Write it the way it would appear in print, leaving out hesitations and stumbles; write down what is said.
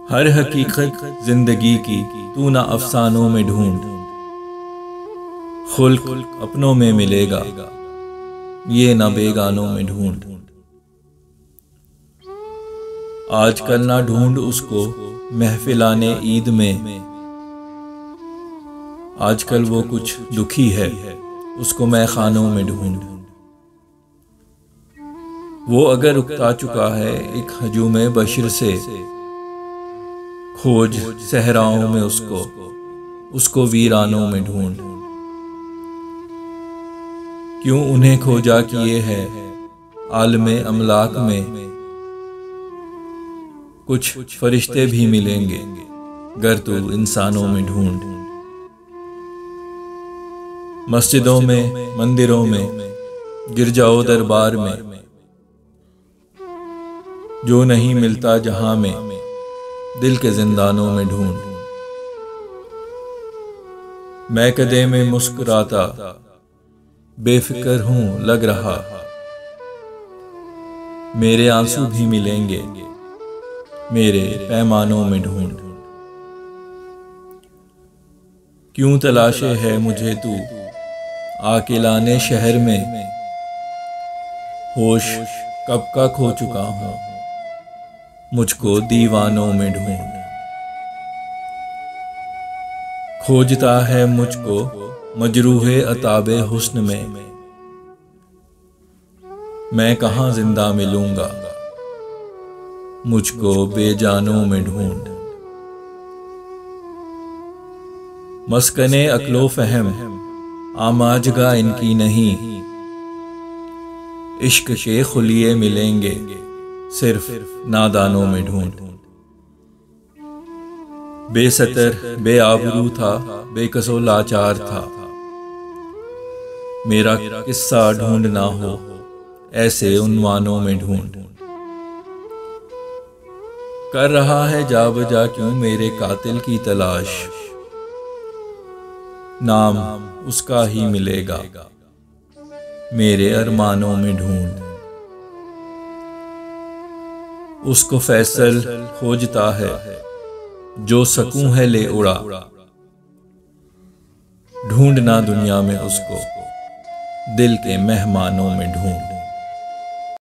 हर हकीकत जिंदगी की तू ना अफसानों में ढूंढ, खुल्क अपनों में मिलेगा ये ना बेगानों में ढूंढ। आजकल ना ढूंढ उसको महफिलाने ईद में, आजकल वो कुछ दुखी है उसको मैं खानों में ढूंढ। वो अगर उकता चुका है एक हजूम बशर से, खोज सहराओं में उसको वीरानों में ढूंढ। क्यों उन्हें खोजा किए है आलमे अमलाक में, कुछ फरिश्ते भी मिलेंगे गर तू इंसानों में ढूंढ। मस्जिदों में मंदिरों में गिरजाओ दरबार में, जो नहीं मिलता जहां में दिल के जिंदानों में ढूंढ। मैं कदे में मुस्कुराता बेफिक्र हूं लग रहा, मेरे आंसू भी मिलेंगे मेरे पैमानों में ढूंढ। क्यों तलाशे है मुझे तू आके लाने शहर में, होश कब का खो चुका हूं मुझको दीवानों में ढूंढ। खोजता है मुझको मजरूहे अताबे हुस्न में, मैं कहां जिंदा मिलूंगा मुझको बेजानों में ढूंढ। मस्कने अक्लो फहम आमाजगा इनकी नहीं, इश्क के खुलिये मिलेंगे सिर्फ नादानों में ढूंढ। बेसतर बेआबरू था बेकसो लाचार था, मेरा किस्सा ढूंढना हो ऐसे उन्वानों में ढूंढ। कर रहा है जा बजा क्यों मेरे कातिल की तलाश, नाम उसका ही मिलेगा मेरे अरमानों में ढूंढ। उसको फैसल खोजता है जो सकूं है ले उड़ा, ढूंढना दुनिया में उसको दिल के मेहमानों में ढूंढ।